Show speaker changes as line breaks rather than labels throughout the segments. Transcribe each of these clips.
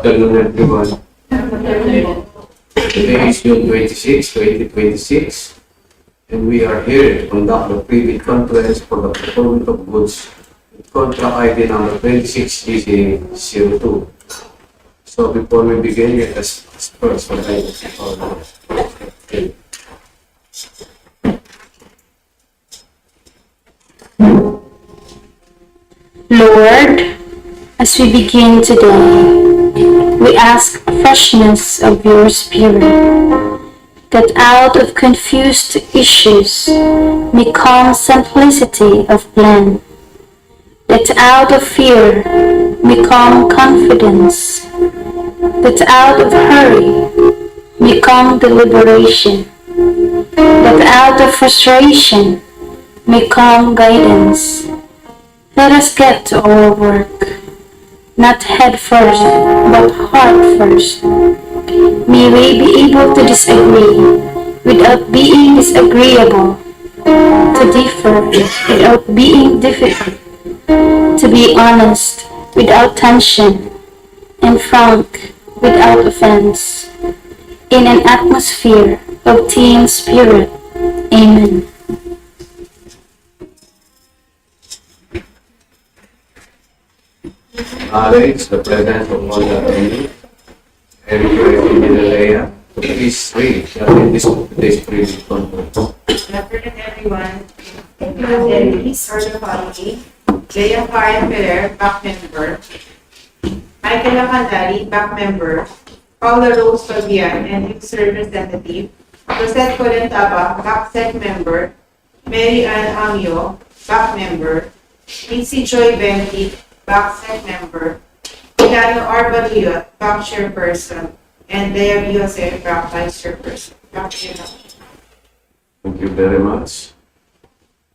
afternoon, everyone. Today is June 26, 2026, and we are here to conduct the pre-bid conference for the procurement of goods with contract ID number 26GC02. So before we begin, let us first
Lord, as we begin today, we ask freshness of your Spirit, that out of confused issues may come simplicity of plan, that out of fear may come confidence, that out of hurry may come deliberation, that out of frustration may come guidance. Let us get to our work, not head first, but heart first. May we be able to disagree without being disagreeable, to differ without being difficult, to be honest without tension, and frank without offense, in an atmosphere of team spirit. Amen.
acknowledge the presence of all the community and Engineer to please read today's pre-bid conference.
Good afternoon, everyone. Please order the following: Leah Karen Ferrer, back member; Michael Lacandari, back member; Paula Rose Fabian, and user representative; Rosette Colentaba, back sec member; Mary Ann Amio, back member; Lindsay Joy Bentley, back sec member; Milano Arbalio, back chairperson; and Lea Biose, back vice chairperson.
Thank you very much.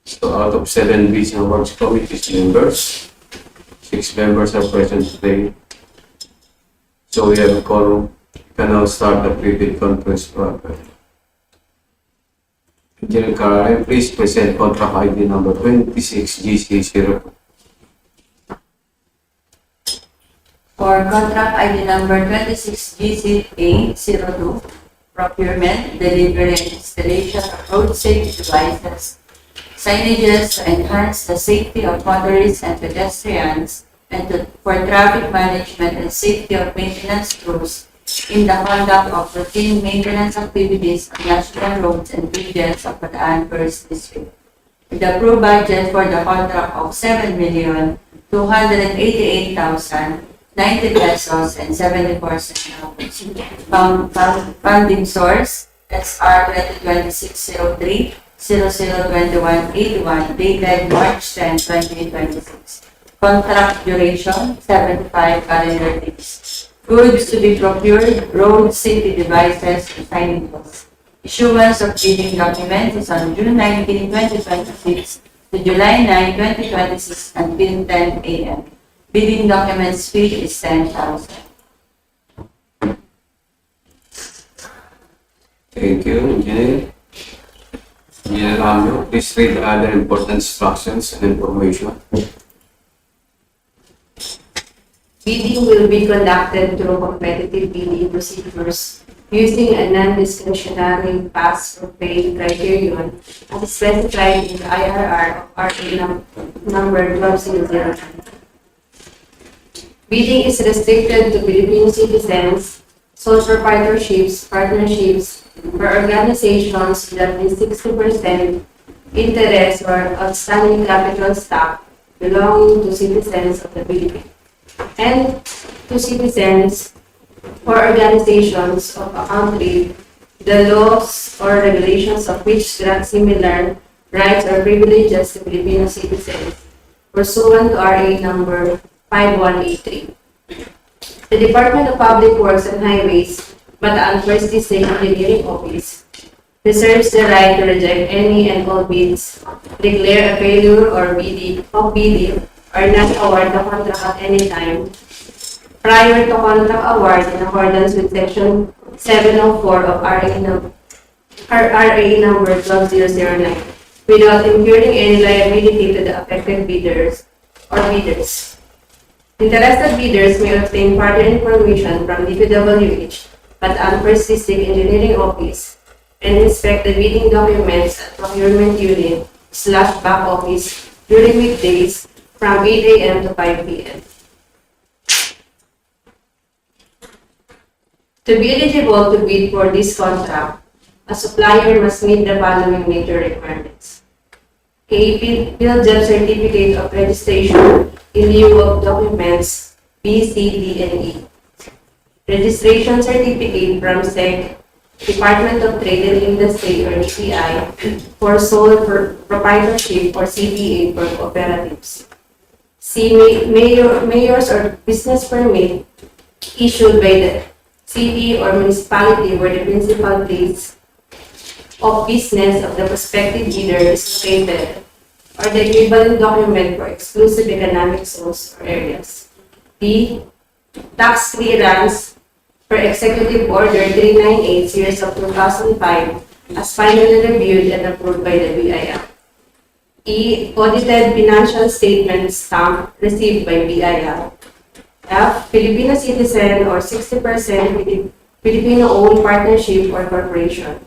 So out of 7 Vision Works Committee's members, 6 members are present today. So we have a quorum. We can now start the pre-bid conference proper. Engineer Karen, please present contract ID number 26GC02.
For contract ID number 26GCA02, procurement, delivery, and installation of road safety devices, signages to enhance the safety of motorists and pedestrians, and for traffic management and safety of maintenance crews in the conduct of routine maintenance activities on national roads and bridges of Bataan First District. With approved budget for the contract of 7,288,090 pesos and 74 centavos. Funding source SR 2026-03 002181 dated March 10, 2026. Contract duration 75 calendar days. Goods to be procured, road safety devices, and signages. Issuance of bidding documents is on June 19, 2026 to July 9, 2026 until 10 a.m. Bidding documents fee is 10,000.
Thank you, Engineer. Engineer Amio, please read the other important instructions and information.
Bidding will be conducted through competitive bidding procedures using a non-discretionary pass-or-pay criterion as specified in the IRR of RA number 12009. Bidding is restricted to Filipino citizens, sole proprietorships, partnerships, or organizations that is 60% interest or outstanding capital stock belonging to citizens of the Philippines, and to citizens or organizations of a country, the laws or regulations of which grant similar rights or privileges to Filipino citizens, pursuant to RA number 5183. The Department of Public Works and Highways, Bataan First District Engineering Office, reserves the right to reject any and all bids, declare a failure or bidding, or not award the contract at any time prior to contract award in accordance with Section 704 of RA number 12009, without incurring any liability to the affected bidders or bidders. Interested bidders may obtain further information from DPWH Bataan First District Engineering Office and inspect the bidding documents at Procurement Unit / back office during weekdays from 8 a.m. to 5 p.m. To be eligible to bid for this contract, a supplier must meet the following major requirements. A. Field job certificate of registration in lieu of documents B, C, D, and E. Registration certificate from SEC, Department of Trade and Industry or DTI, for sole proprietorship or CPA for cooperatives. C. Mayor's or business permit issued by the city or municipality where the principal place of business of the prospective bidder is located, or the equivalent document for exclusive economic zones or areas. B. Tax clearance per Executive Order 398 series of 2005 as finally reviewed and approved by the BIL. E. Audited financial statement stamp received by BIL. F. Filipino citizen or 60% Filipino-owned partnership or corporation.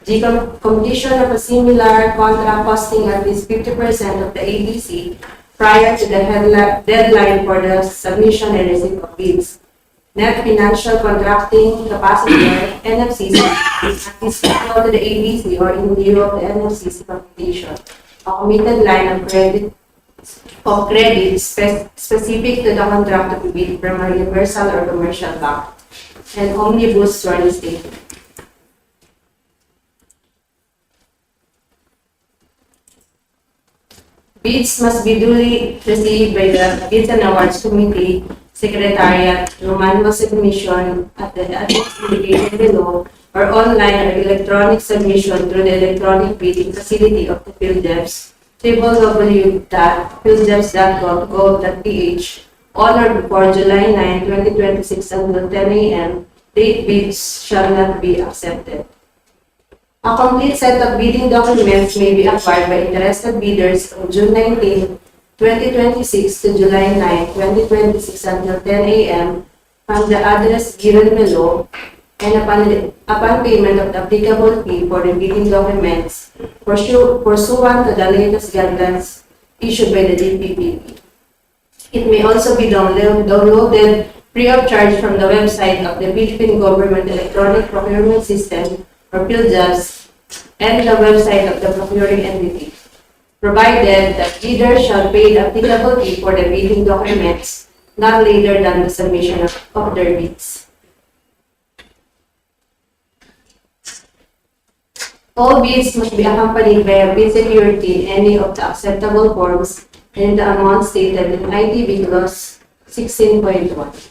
G. Completion of a similar contract costing at least 50% of the ABC prior to the deadline for the submission and receipt of bids. Net financial contracting capacity or NFCC at least equal to the ABC or in lieu of the NFCC computation. A committed line of credit specific to the contract to be bid from a universal or commercial bank. And omnibus sworn statement. Bids must be duly received by the Bids and Awards Committee, Secretariat, through manual submission at the address indicated below, or online or electronic submission through the electronic bidding facility of the PhilDevs, www.phildeps.gov.ph, on or before July 9, 2026 until 10 a.m. Late bids shall not be accepted. A complete set of bidding documents may be acquired by interested bidders from June 19, 2026 to July 9, 2026 until 10 a.m. from the address given below and upon payment of the applicable fee for the bidding documents pursuant to the latest guidelines issued by the DPWH. It may also be downloaded free of charge from the website of the Philippine Government Electronic Procurement System or PhilJobs and the website of the procuring entity, provided that bidders shall pay the applicable fee for the bidding documents not later than the submission of their bids. All bids must be accompanied by a bid security in any of the acceptable forms and in the amount stated in ITB Clause 16.1.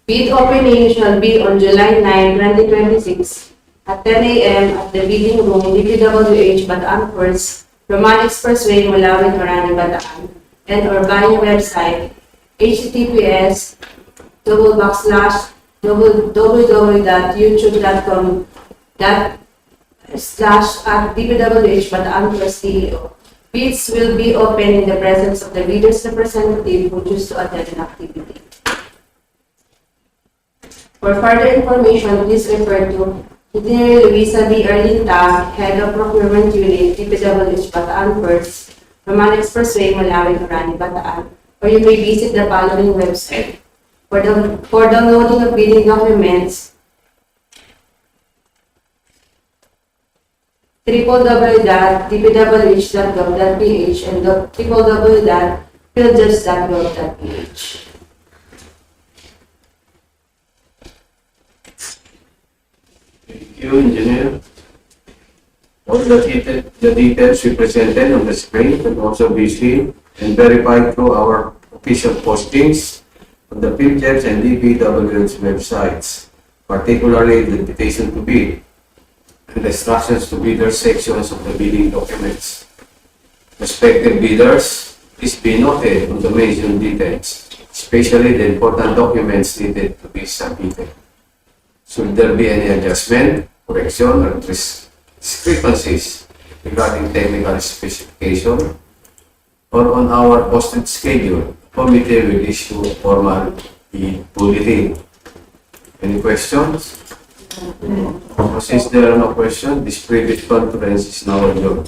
Bid opening shall be on July 9, 2026 at 10 a.m. at the bidding room DPWH Bataan First, Roman Expressway, Malawin, Orani, Bataan, and or via website https://www.youtube.com/@DPWH Bataan First CEO. Bids will be open in the presence of the bidder's representative who choose to attend an activity. For further information, please refer to Engineer Luisa B. Erlinta, Head of Procurement Unit, DPWH Bataan First, Roman Expressway, Malawin, Orani, Bataan, or you may visit the following website. For downloading of bidding documents, www.dpwh.gov.ph and www.philjobs.gov.ph.
Thank you, Engineer. All the details we presented on the screen can also be seen and verified through our official postings on the PhilJobs and DPWH websites, particularly the invitation to bid and the instructions to bidders sections of the bidding documents. Prospective bidders, please be noted on the mentioned details, especially the important documents needed to be submitted. Should there be any adjustment, correction, or discrepancies, regarding technical specification, or on our posted schedule, committee will issue a formal bulletin. Any questions? So since there are no questions, this private conference is now adjourned.